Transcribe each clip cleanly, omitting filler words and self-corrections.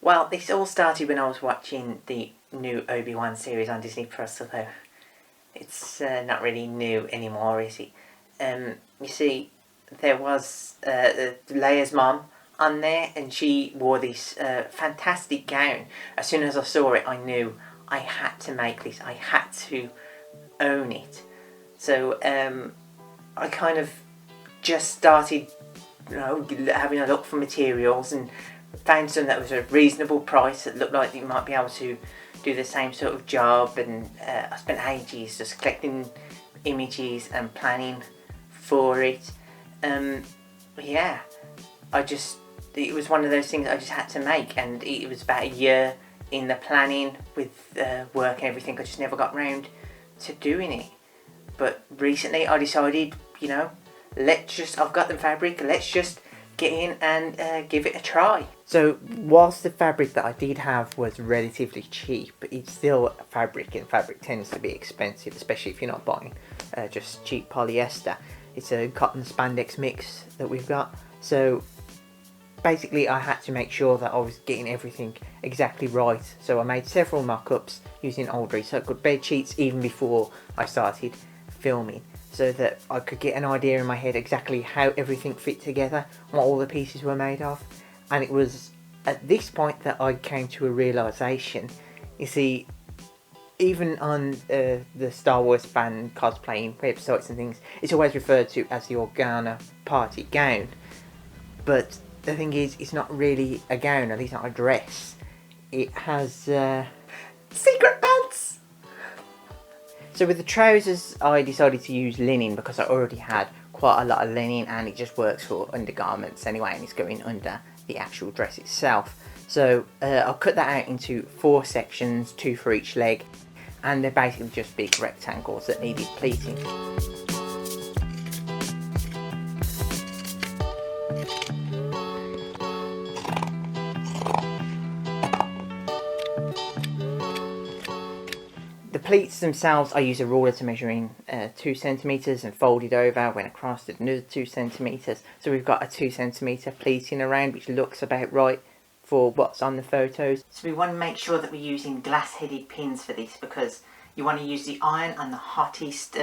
Well, this all started when I was watching the new Obi-Wan series on Disney Plus, although it's not really new anymore, is it? You see, there was Leia's mom on there, and she wore this fantastic gown. As soon as I saw it, I knew I had to make this. I had to own it. So I kind of just started, having a look for materials and found some that was a reasonable price that looked like you might be able to do the same sort of job. And I spent ages just collecting images and planning for it. Yeah, it was one of those things I just had to make, and it was about a year in the planning with work and everything. I just never got round to doing it. But recently I decided, I've got the fabric, let's just get in and give it a try. So whilst the fabric that I did have was relatively cheap, it's still fabric, and fabric tends to be expensive, especially if you're not buying just cheap polyester. It's a cotton spandex mix that we've got. So basically I had to make sure that I was getting everything exactly right. So I made several mock-ups using old recycled bed sheets even before I started filming, so that I could get an idea in my head exactly how everything fit together, what all the pieces were made of. And it was at this point that I came to a realisation. You see, even on the Star Wars fan cosplaying websites and things, it's always referred to as the Organa Party Gown. But the thing is, it's not really a gown, at least not a dress. It has secret pants! So with the trousers, I decided to use linen because I already had quite a lot of linen, and it just works for undergarments anyway, and it's going under the actual dress itself. So I'll cut that out into 4 sections, 2 for each leg, and they're basically just big rectangles that needed pleating. The pleats themselves, I use a ruler to measure in 2 centimetres and fold it over, went across to another 2 centimetres. So we've got a 2 centimetre pleating around, which looks about right for what's on the photos. So we want to make sure that we're using glass headed pins for this, because you want to use the iron on the hottest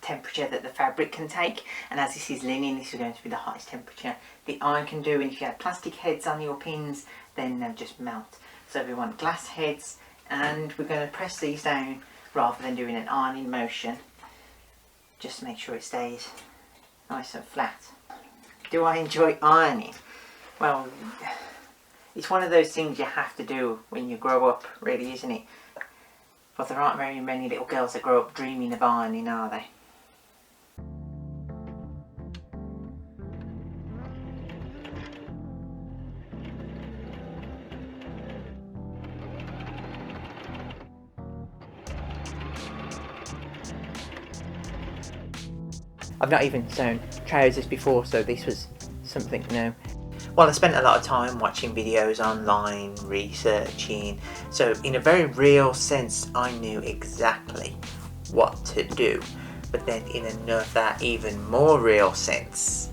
temperature that the fabric can take, and as this is linen, this is going to be the hottest temperature the iron can do. And if you have plastic heads on your pins, then they'll just melt. So we want glass heads, and we're going to press these down rather than doing an ironing motion, just to make sure it stays nice and flat. Do I enjoy ironing? Well, it's one of those things you have to do when you grow up, really, isn't it? But there aren't very many little girls that grow up dreaming of ironing, are they? I've not even sewn trousers before, so this was something new. Well, I spent a lot of time watching videos online, researching, so in a very real sense I knew exactly what to do. But then in another, even more real sense,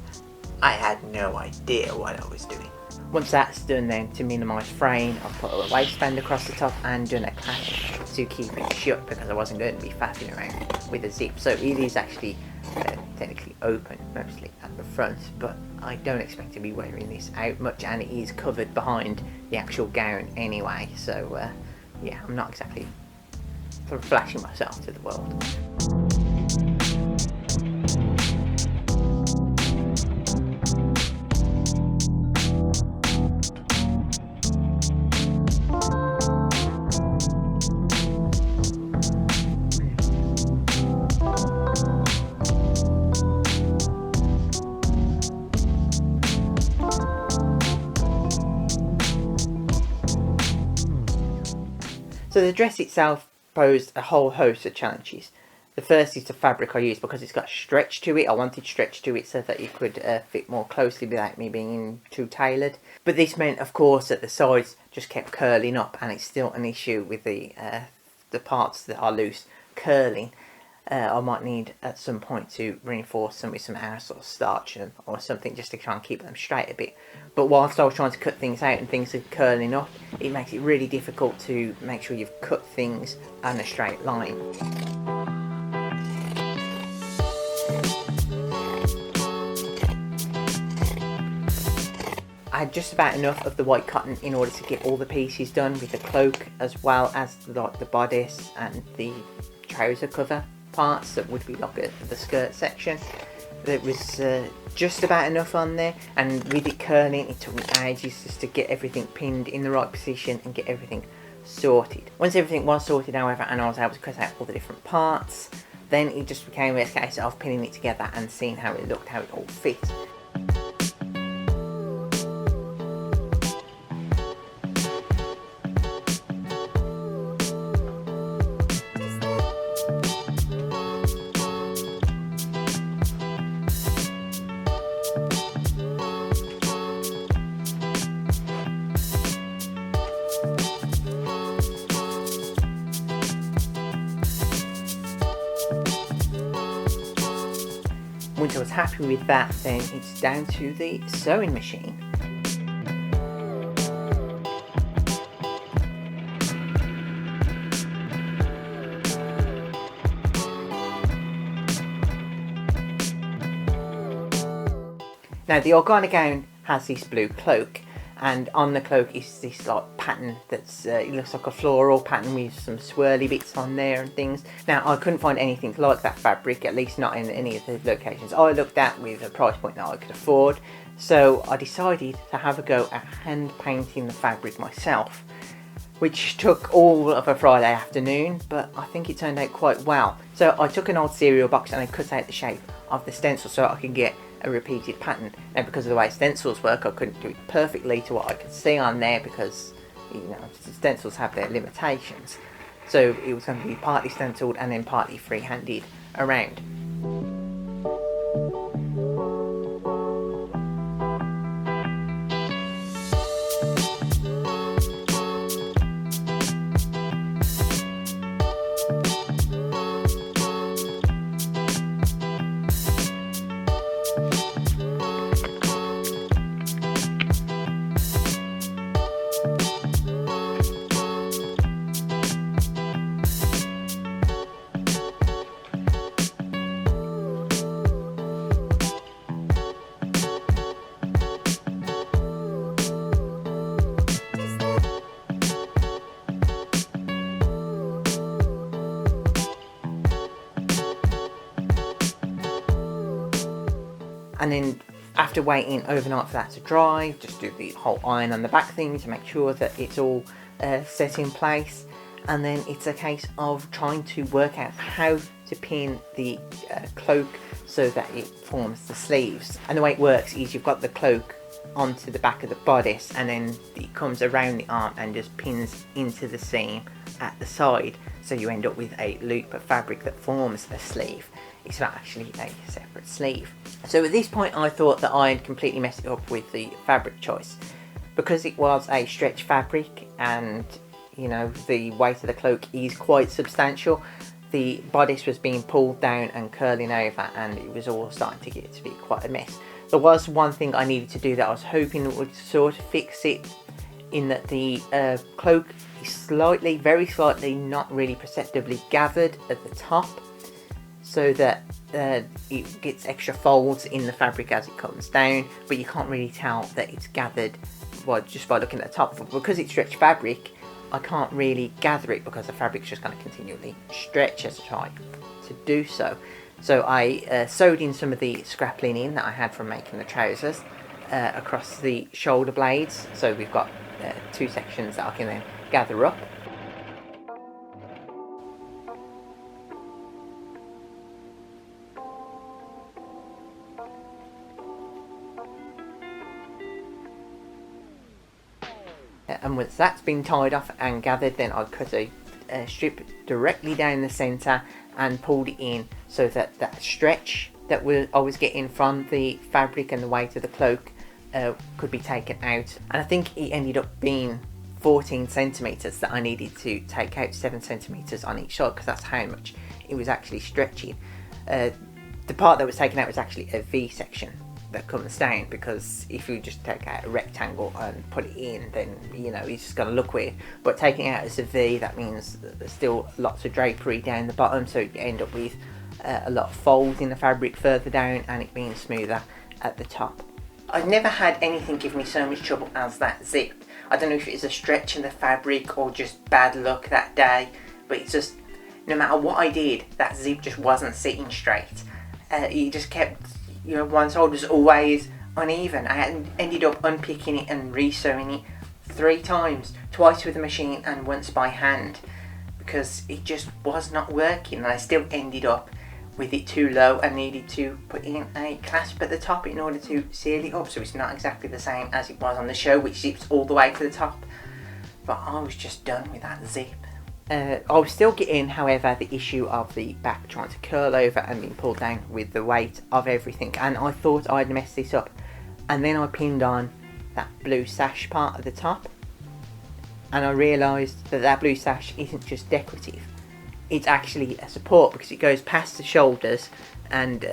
I had no idea what I was doing. Once that's done, then, to minimise fraying, I've put a waistband across the top and done a clasp to keep it shut, because I wasn't going to be faffing around with a zip. So it is actually technically open mostly at the front, but I don't expect to be wearing this out much, and it is covered behind the actual gown anyway, so yeah, I'm not exactly sort of flashing myself to the world. So the dress itself posed a whole host of challenges. The first is the fabric I used, because it's got stretch to it. I wanted stretch to it so that it could fit more closely without me being too tailored. But this meant, of course, that the sides just kept curling up, and it's still an issue with the parts that are loose curling. I might need at some point to reinforce them with some air or starch or something, just to try and keep them straight a bit. But whilst I was trying to cut things out and things are curling up, it makes it really difficult to make sure you've cut things on a straight line. I had just about enough of the white cotton in order to get all the pieces done with the cloak, as well as like the bodice and the trouser cover parts that would be like the skirt section. There was just about enough on there, and with it curling, it took me ages just to get everything pinned in the right position and get everything sorted. Once everything was sorted, however, and I was able to cut out all the different parts, then it just became a case of pinning it together and seeing how it looked, how it all fit. Once I was happy with that, then it's down to the sewing machine. Now the Organa gown has this blue cloak, and on the cloak is this like pattern that's it looks like a floral pattern with some swirly bits on there and things. Now I couldn't find anything like that fabric, at least not in any of the locations I looked at with a price point that I could afford, so I decided to have a go at hand painting the fabric myself, which took all of a Friday afternoon, but I think it turned out quite well. So I took an old cereal box and I cut out the shape of the stencil so I could get a repeated pattern. Now because of the way stencils work, I couldn't do it perfectly to what I could see on there, because stencils have their limitations. So it was going to be partly stenciled and then partly free-handed around. And then after waiting overnight for that to dry, just do the whole iron on the back thing to make sure that it's all set in place. And then it's a case of trying to work out how to pin the cloak so that it forms the sleeves. And the way it works is you've got the cloak onto the back of the bodice, and then it comes around the arm and just pins into the seam at the side, so you end up with a loop of fabric that forms a sleeve. It's not actually a separate sleeve. So at this point I thought that I had completely messed it up with the fabric choice, because it was a stretch fabric and you know the weight of the cloak is quite substantial. The bodice was being pulled down and curling over, and it was all starting to get to be quite a mess. There was one thing I needed to do that I was hoping would sort of fix it, in that the cloak is slightly, very slightly, not really perceptibly gathered at the top, so that it gets extra folds in the fabric as it comes down, but you can't really tell that it's gathered just by looking at the top. Because it's stretch fabric, I can't really gather it because the fabric's just going to continually stretch as I try to do so. So I sewed in some of the scrap linen that I had from making the trousers across the shoulder blades, so we've got two sections that I can then gather up. And once that's been tied off and gathered, then I cut a strip directly down the centre and pulled it in so that that stretch that I was getting from the fabric and the weight of the cloak could be taken out. And I think it ended up being 14 centimetres that I needed to take out, 7 centimetres on each side, because that's how much it was actually stretching. The part that was taken out was actually a V section that comes down, because if you just take out a rectangle and put it in, then it's just going to look weird. But taking it out as a V, that means that there's still lots of drapery down the bottom, so you end up with a lot of folds in the fabric further down, and it being smoother at the top. I've never had anything give me so much trouble as that zip. I don't know if it's a stretch in the fabric or just bad luck that day, but it's just, no matter what I did, that zip just wasn't sitting straight. It just kept, one side was always uneven. I ended up unpicking it and re-sewing it 3 times, twice with the machine and once by hand, because it just was not working, and I still ended up with it too low and needed to put in a clasp at the top in order to seal it up, so it's not exactly the same as it was on the show, which zips all the way to the top. But I was just done with that zip. I was still getting, however, the issue of the back trying to curl over and being pulled down with the weight of everything, and I thought I'd messed this up, and then I pinned on that blue sash part at the top, and I realised that that blue sash isn't just decorative, it's actually a support, because it goes past the shoulders and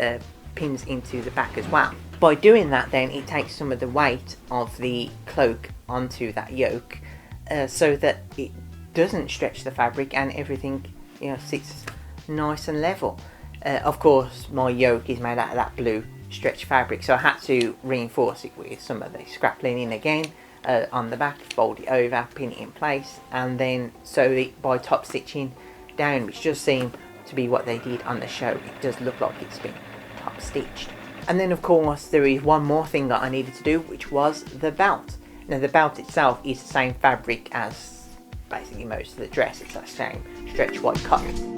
pins into the back as well. By doing that, then it takes some of the weight of the cloak onto that yoke, so that it doesn't stretch the fabric and everything sits nice and level. Of course, my yoke is made out of that blue stretch fabric, so I had to reinforce it with some of the scrap linen again on the back, fold it over, pin it in place, and then sew it by top stitching down, which does seem to be what they did on the show. It does look like it's been top stitched. And then of course there is one more thing that I needed to do, which was the belt. Now the belt itself is the same fabric as basically most of the dress. It's that same stretch white cotton.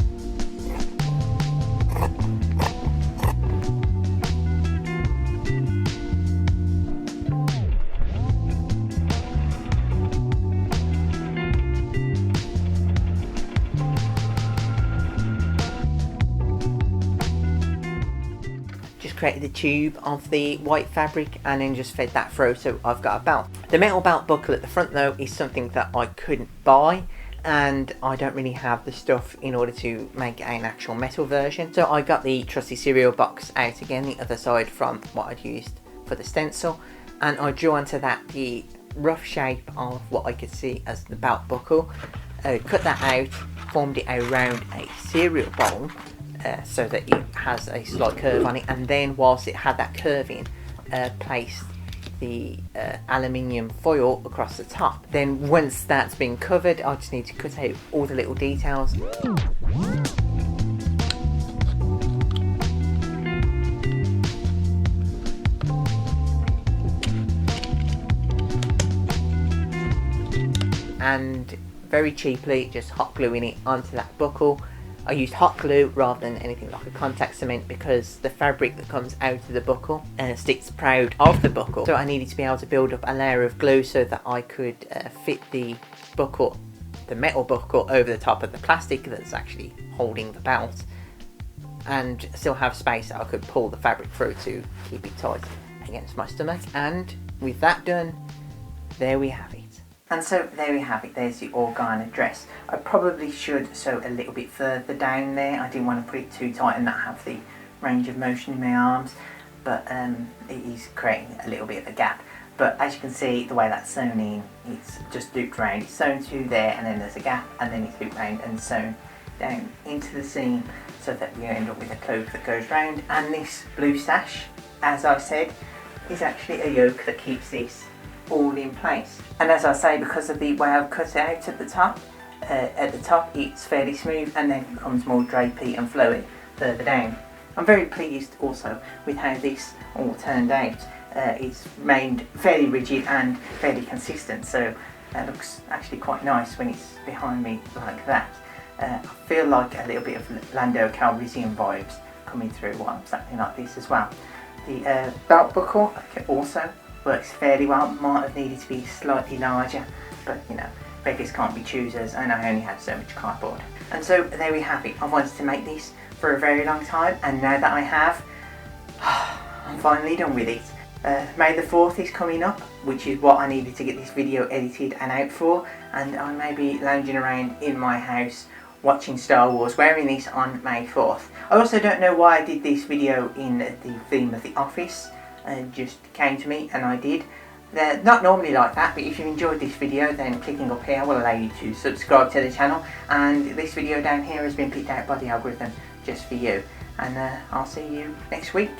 Just created the tube of the white fabric and then just fed that through, so I've got a belt. The metal belt buckle at the front though is something that I couldn't buy, and I don't really have the stuff in order to make an actual metal version, so I got the trusty cereal box out again, the other side from what I'd used for the stencil, and I drew onto that the rough shape of what I could see as the belt buckle, cut that out, formed it around a cereal bowl, so that it has a slight curve on it, and then whilst it had that curve in, placed the aluminium foil across the top. Then once that's been covered, I just need to cut out all the little details. And very cheaply just hot gluing it onto that buckle. I used hot glue rather than anything like a contact cement, because the fabric that comes out of the buckle sticks proud of the buckle, so I needed to be able to build up a layer of glue so that I could fit the buckle, the metal buckle, over the top of the plastic that's actually holding the belt, and still have space that I could pull the fabric through to keep it tight against my stomach. And with that done, there we have it. And so there we have it, there's the Organa dress. I probably should sew a little bit further down there. I didn't want to put it too tight and not have the range of motion in my arms, but it is creating a little bit of a gap. But as you can see, the way that's sewn in, it's just looped round. It's sewn to there, and then there's a gap, and then it's looped round and sewn down into the seam, so that we end up with a cloak that goes round. And this blue sash, as I said, is actually a yoke that keeps this all in place. And as I say, because of the way I've cut it out at the top it's fairly smooth, and then becomes more drapey and flowy further down. I'm very pleased also with how this all turned out. It's remained fairly rigid and fairly consistent, so it looks actually quite nice when it's behind me like that. I feel like a little bit of Lando Calrissian vibes coming through while something like this as well. The belt buckle also works fairly well. Might have needed to be slightly larger, but beggars can't be choosers, and I only had so much cardboard. And so there we have it. I've wanted to make this for a very long time, and now that I have, I'm finally done with it. May the 4th is coming up, which is what I needed to get this video edited and out for, and I may be lounging around in my house watching Star Wars, wearing this on May 4th. I also don't know why I did this video in the theme of The Office. Just came to me and I did. They're not normally like that, but if you enjoyed this video, then clicking up here will allow you to subscribe to the channel, and this video down here has been picked out by the algorithm just for you. And I'll see you next week.